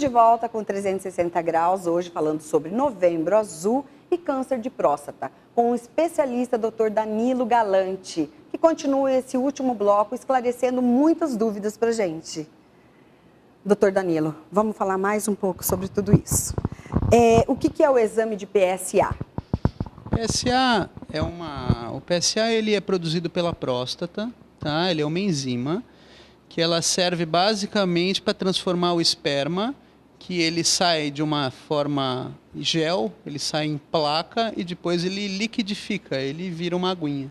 de volta com 360 graus, hoje falando sobre Novembro Azul e câncer de próstata, com o especialista Dr. Danilo Galante, que continua esse último bloco esclarecendo muitas dúvidas para a gente. Dr. Danilo, vamos falar mais um pouco sobre tudo isso. O que é o exame de PSA? O PSA ele é produzido pela próstata, tá? Ele é uma enzima que ela serve basicamente para transformar o esperma, que ele sai de uma forma gel, ele sai em placa e depois ele liquidifica, ele vira uma aguinha.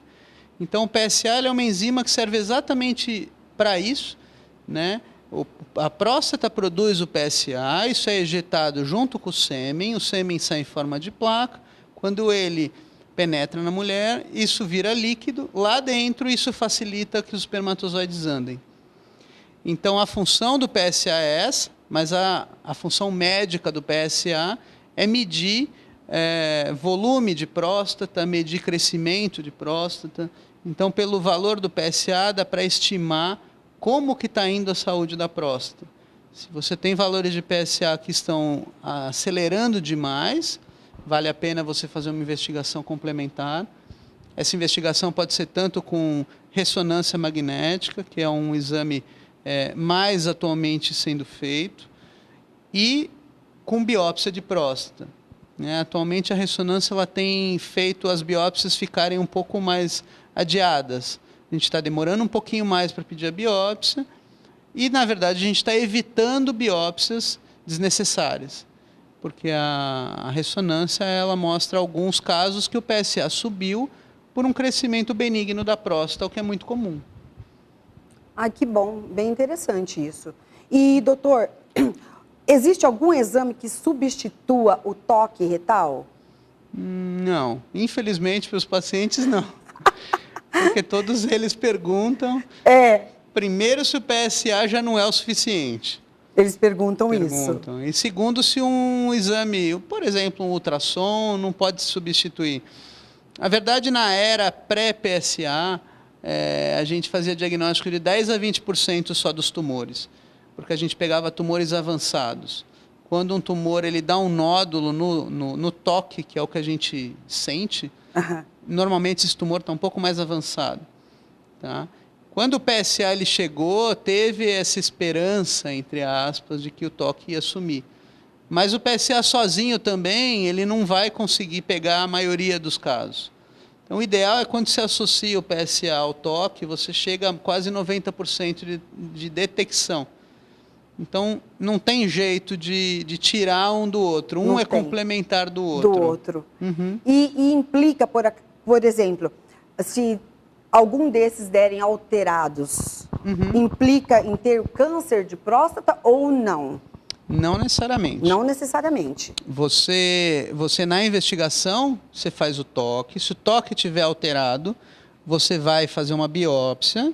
Então o PSA ele é uma enzima que serve exatamente para isso, né? A próstata produz o PSA, isso é ejetado junto com o sêmen sai em forma de placa. Quando ele penetra na mulher, isso vira líquido. Lá dentro, isso facilita que os espermatozoides andem. Então, a função do PSA é essa, mas a função médica do PSA é medir volume de próstata, medir crescimento de próstata. Então, pelo valor do PSA, dá para estimar como que está indo a saúde da próstata. Se você tem valores de PSA que estão acelerando demais, vale a pena você fazer uma investigação complementar. Essa investigação pode ser tanto com ressonância magnética, que é um exame mais atualmente sendo feito, e com biópsia de próstata. Atualmente a ressonância ela tem feito as biópsias ficarem um pouco mais adiadas. A gente está demorando um pouquinho mais para pedir a biópsia e, na verdade, a gente está evitando biópsias desnecessárias, porque a ressonância ela mostra alguns casos que o PSA subiu por um crescimento benigno da próstata, o que é muito comum. Que bom, bem interessante isso. E, doutor, existe algum exame que substitua o toque retal? Não, infelizmente para os pacientes não. Porque todos eles perguntam, primeiro, se o PSA já não é o suficiente. Eles perguntam isso. E segundo, se um exame, por exemplo, um ultrassom, não pode substituir. A verdade, na era pré-PSA, a gente fazia diagnóstico de 10 a 20% só dos tumores, porque a gente pegava tumores avançados. Quando um tumor ele dá um nódulo no toque, que é o que a gente sente, normalmente esse tumor está um pouco mais avançado. Tá? Quando o PSA ele chegou, teve essa esperança, entre aspas, de que o toque ia sumir. Mas o PSA sozinho também, ele não vai conseguir pegar a maioria dos casos. Então, o ideal é quando se associa o PSA ao toque, você chega a quase 90% de detecção. Então, não tem jeito de tirar um do outro. Um é complementar do outro. Uhum. E implica, por exemplo, se algum desses derem alterados, implica em ter câncer de próstata ou não? Não necessariamente. Não necessariamente. Você na investigação, você faz o toque. Se o toque estiver alterado, você vai fazer uma biópsia.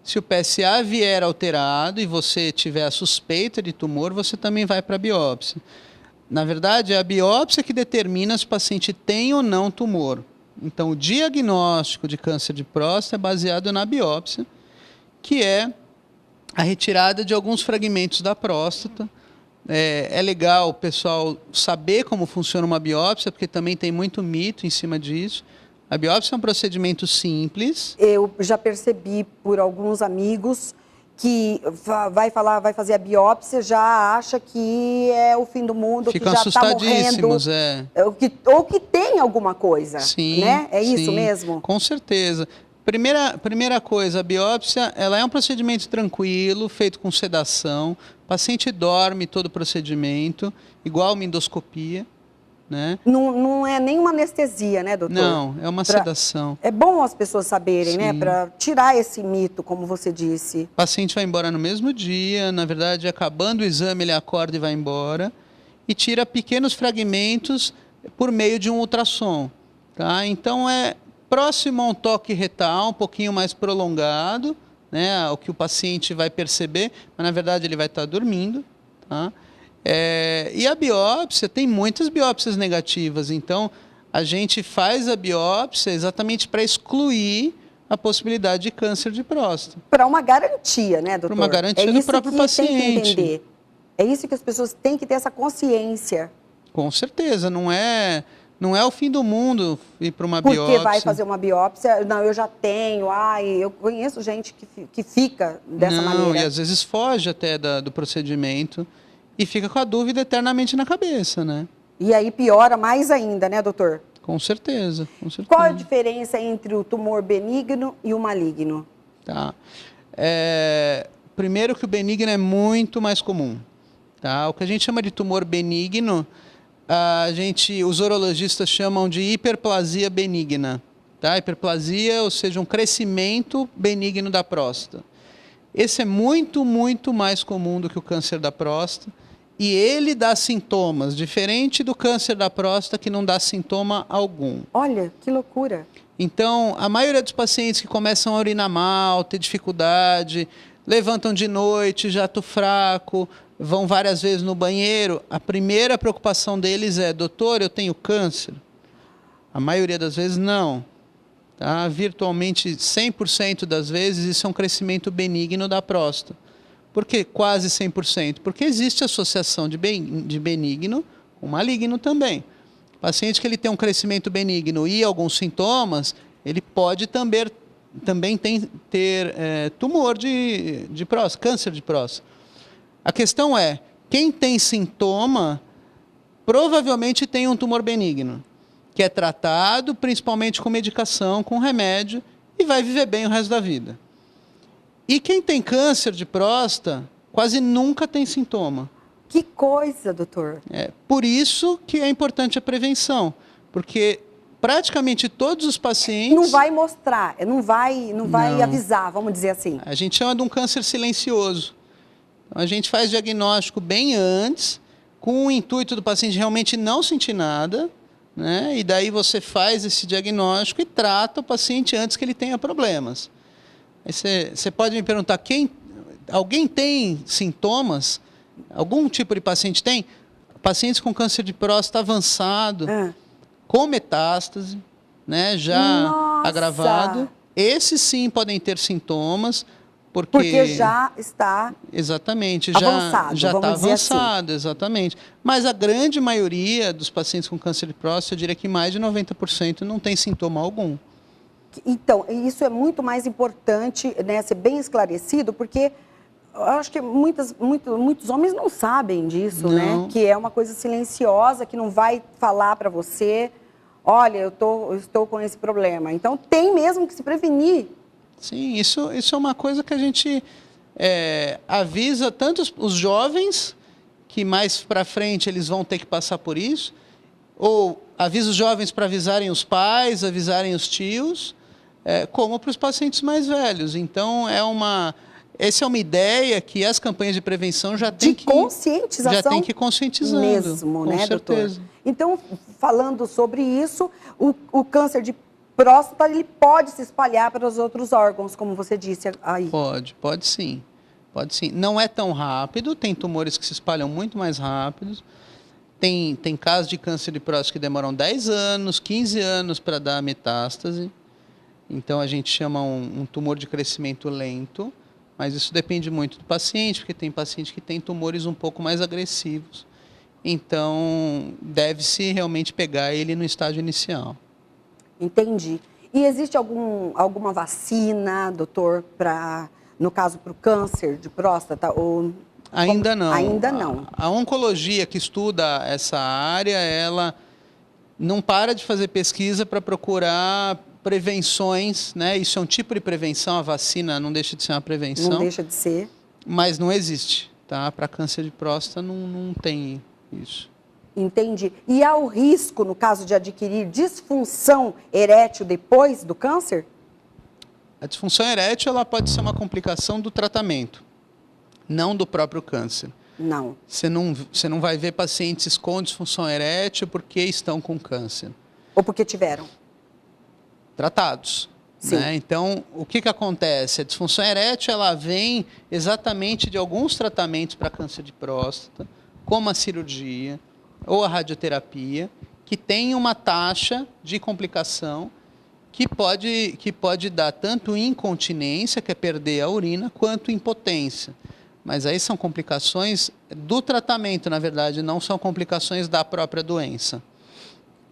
Se o PSA vier alterado e você tiver a suspeita de tumor, você também vai para a biópsia. Na verdade, é a biópsia que determina se o paciente tem ou não tumor. Então, o diagnóstico de câncer de próstata é baseado na biópsia, que é a retirada de alguns fragmentos da próstata. É legal o pessoal saber como funciona uma biópsia, porque também tem muito mito em cima disso. A biópsia é um procedimento simples. Eu já percebi por alguns amigos que vai fazer a biópsia, já acha que é o fim do mundo, ficam que já está morrendo. Ou que tem alguma coisa, sim, né? É sim, isso mesmo? Com certeza. Primeira coisa, a biópsia ela é um procedimento tranquilo, feito com sedação. O paciente dorme todo o procedimento, igual uma endoscopia. Né? Não é nenhuma anestesia, né, doutor? Não, é uma sedação. É bom as pessoas saberem, sim, né, para tirar esse mito, como você disse. O paciente vai embora no mesmo dia, na verdade, acabando o exame, ele acorda e vai embora, e tira pequenos fragmentos por meio de um ultrassom. Tá? Então, é próximo a um toque retal, um pouquinho mais prolongado, né, o que o paciente vai perceber, mas na verdade ele vai estar dormindo, tá? E a biópsia, tem muitas biópsias negativas, então a gente faz a biópsia exatamente para excluir a possibilidade de câncer de próstata. Para uma garantia, né, doutor? Para uma garantia do próprio paciente. Tem que entender. É isso que as pessoas têm que ter essa consciência. Com certeza, não é o fim do mundo ir para uma Porque biópsia. vai fazer uma biópsia, não, eu já tenho, eu conheço gente que fica dessa maneira. E às vezes foge até do procedimento e fica com a dúvida eternamente na cabeça, né? E aí piora mais ainda, né, doutor? Com certeza, com certeza. Qual a diferença entre o tumor benigno e o maligno? Tá. Primeiro que o benigno é muito mais comum. Tá? O que a gente chama de tumor benigno, os urologistas chamam de hiperplasia benigna. Tá? Hiperplasia, ou seja, um crescimento benigno da próstata. Esse é muito, muito mais comum do que o câncer da próstata. E ele dá sintomas, diferente do câncer da próstata, que não dá sintoma algum. Olha, que loucura. Então, a maioria dos pacientes que começam a urinar mal, ter dificuldade, levantam de noite, jato fraco, vão várias vezes no banheiro, a primeira preocupação deles é: doutor, eu tenho câncer? A maioria das vezes não. Tá? Virtualmente 100% das vezes isso é um crescimento benigno da próstata. Por que quase 100%? Porque existe associação de benigno com maligno também. O paciente que ele tem um crescimento benigno e alguns sintomas, ele pode também ter tumor de próstata, câncer de próstata. A questão é, quem tem sintoma, provavelmente tem um tumor benigno, que é tratado principalmente com medicação, com remédio, e vai viver bem o resto da vida. E quem tem câncer de próstata quase nunca tem sintoma. Que coisa, doutor. Por isso que é importante a prevenção, porque praticamente todos os pacientes... Não vai mostrar, não vai avisar, vamos dizer assim. A gente chama de um câncer silencioso. Então, a gente faz diagnóstico bem antes, com o intuito do paciente realmente não sentir nada, né? E daí você faz esse diagnóstico e trata o paciente antes que ele tenha problemas. Aí você pode me perguntar, alguém tem sintomas? Algum tipo de paciente tem? Pacientes com câncer de próstata avançado, com metástase, né, já agravado. Esses sim podem ter sintomas, porque já está exatamente, avançado, já está avançado, assim. Exatamente. Mas a grande maioria dos pacientes com câncer de próstata, eu diria que mais de 90% não tem sintoma algum. Então, isso é muito mais importante, né, ser bem esclarecido, porque eu acho que muitos homens não sabem disso, né? Que é uma coisa silenciosa, que não vai falar para você, olha, eu estou com esse problema. Então, tem mesmo que se prevenir. Sim, isso é uma coisa que a gente avisa tanto os jovens, que mais para frente eles vão ter que passar por isso, ou avisa os jovens para avisarem os pais, avisarem os tios, como para os pacientes mais velhos. Então, essa é uma ideia que as campanhas de prevenção já têm que... conscientização. Já tem que ir conscientizando. Mesmo, né, certeza. doutor? Então, falando sobre isso, o câncer de próstata, ele pode se espalhar para os outros órgãos, como você disse aí. Pode sim. Pode sim. Não é tão rápido, tem tumores que se espalham muito mais rápidos. Tem casos de câncer de próstata que demoram 10 anos, 15 anos para dar metástase. Então, a gente chama um tumor de crescimento lento, mas isso depende muito do paciente, porque tem paciente que tem tumores um pouco mais agressivos. Então, deve-se realmente pegar ele no estágio inicial. Entendi. E existe alguma vacina, doutor, no caso, para o câncer de próstata? Ainda não. Ainda não. A oncologia que estuda essa área, ela não para de fazer pesquisa para procurar prevenções, né? Isso é um tipo de prevenção, a vacina não deixa de ser uma prevenção. Não deixa de ser. Mas não existe, tá? Para câncer de próstata não tem isso. Entendi. E há o risco, no caso de adquirir disfunção erétil depois do câncer? A disfunção erétil, ela pode ser uma complicação do tratamento, não do próprio câncer. Não. Você não vai ver pacientes com disfunção erétil porque estão com câncer. Ou porque tiveram. Tratados. Né? Então, o que acontece? A disfunção erétil, ela vem exatamente de alguns tratamentos para câncer de próstata, como a cirurgia ou a radioterapia, que tem uma taxa de complicação que pode dar tanto incontinência, que é perder a urina, quanto impotência. Mas aí são complicações do tratamento, na verdade, não são complicações da própria doença.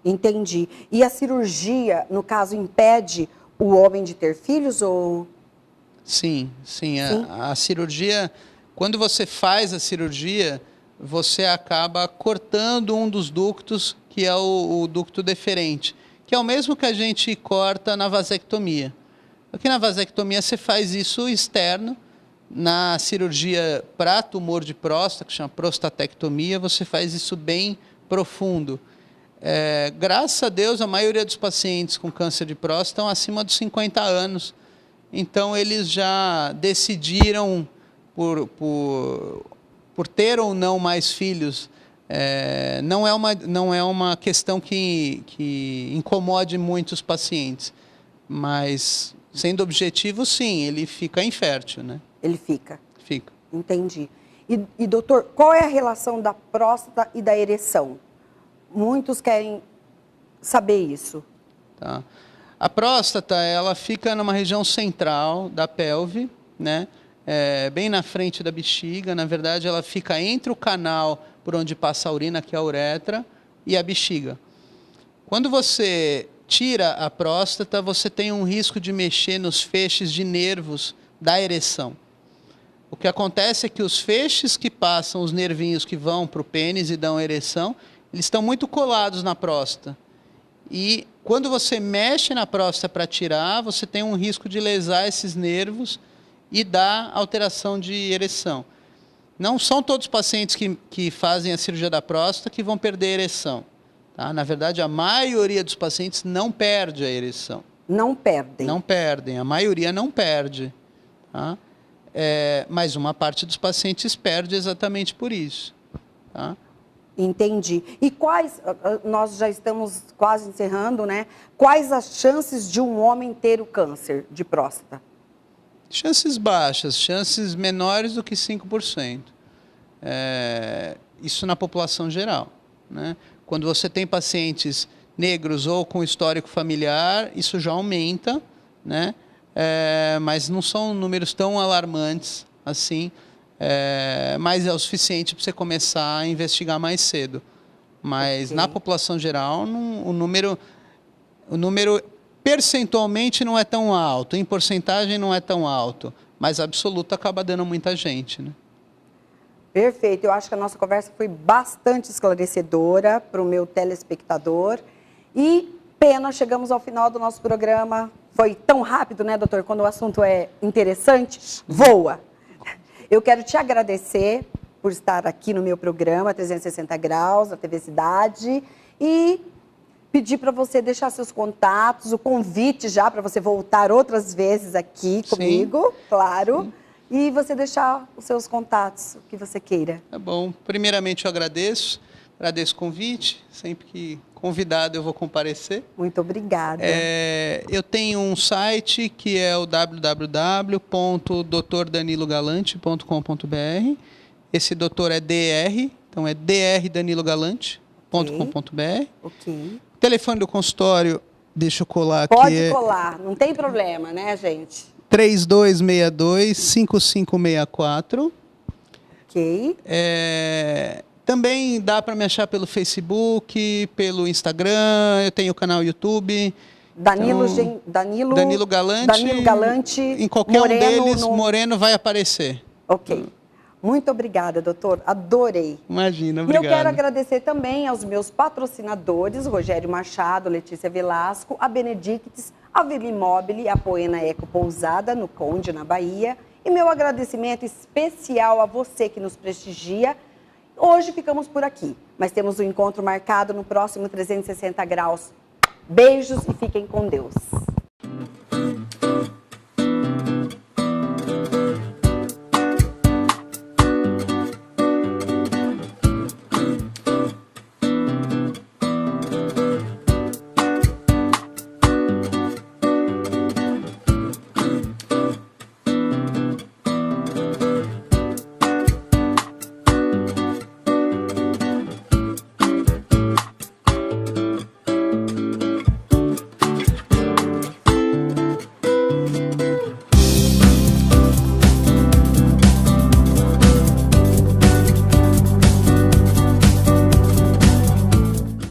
Entendi. E a cirurgia, no caso, impede o homem de ter filhos ou... Sim. A cirurgia, quando você faz a cirurgia, você acaba cortando um dos ductos, que é o ducto deferente, que é o mesmo que a gente corta na vasectomia. Aqui na vasectomia você faz isso externo, na cirurgia para tumor de próstata, que chama prostatectomia, você faz isso bem profundo. Graças a Deus, a maioria dos pacientes com câncer de próstata estão acima dos 50 anos. Então, eles já decidiram por ter ou não mais filhos. Não é uma questão que incomode muito os pacientes. Mas, sendo objetivo, sim, ele fica infértil, né? Ele fica? Fica. Entendi. E doutor, qual é a relação da próstata e da ereção? Muitos querem saber isso. Tá. A próstata, ela fica numa região central da pelve, né? Bem na frente da bexiga. Na verdade, ela fica entre o canal por onde passa a urina, que é a uretra, e a bexiga. Quando você tira a próstata, você tem um risco de mexer nos feixes de nervos da ereção. O que acontece é que os feixes que passam, os nervinhos que vão para o pênis e dão a ereção, eles estão muito colados na próstata. E quando você mexe na próstata para tirar, você tem um risco de lesar esses nervos e dar alteração de ereção. Não são todos os pacientes que fazem a cirurgia da próstata que vão perder a ereção. Tá? Na verdade, a maioria dos pacientes não perde a ereção. Não perdem? Não perdem, a maioria não perde. Tá? Mas uma parte dos pacientes perde exatamente por isso. Tá? Entendi. E nós já estamos quase encerrando, né? Quais as chances de um homem ter o câncer de próstata? Chances baixas, chances menores do que 5%. Isso na população geral, né? Quando você tem pacientes negros ou com histórico familiar, isso já aumenta, né? Mas não são números tão alarmantes assim. Mas é o suficiente para você começar a investigar mais cedo. Mas na população geral, o número percentualmente não é tão alto, em porcentagem não é tão alto, mas absoluto acaba dando muita gente, né? Perfeito, eu acho que a nossa conversa foi bastante esclarecedora para o meu telespectador. E pena, chegamos ao final do nosso programa. Foi tão rápido, né, doutor? Quando o assunto é interessante, voa! Eu quero te agradecer por estar aqui no meu programa 360 Graus, da TV Cidade, e pedir para você deixar seus contatos, o convite já para você voltar outras vezes aqui comigo, claro, sim. E você deixar os seus contatos, o que você queira. Tá bom. Primeiramente, eu agradeço o convite, sempre que convidado eu vou comparecer. Muito obrigada. Eu tenho um site que é o www.drDanilogalante.com.br. Esse doutor é DR, então é drdanilogalante.com.br. Ok. Telefone do consultório, deixa eu colar aqui. Pode colar, não tem problema, né, gente? 3262-5564. Ok. Também dá para me achar pelo Facebook, pelo Instagram, eu tenho o canal YouTube. Danilo Galante. Em qualquer um deles, Moreno vai aparecer. Ok. Muito obrigada, doutor. Adorei. Imagina, obrigado. E eu quero agradecer também aos meus patrocinadores, Rogério Machado, Letícia Velasco, a Benedictes, a Vila Imóvel, a Poena Eco Pousada, no Conde, na Bahia. E meu agradecimento especial a você que nos prestigia. Hoje ficamos por aqui, mas temos um encontro marcado no próximo 360 Graus. Beijos e fiquem com Deus.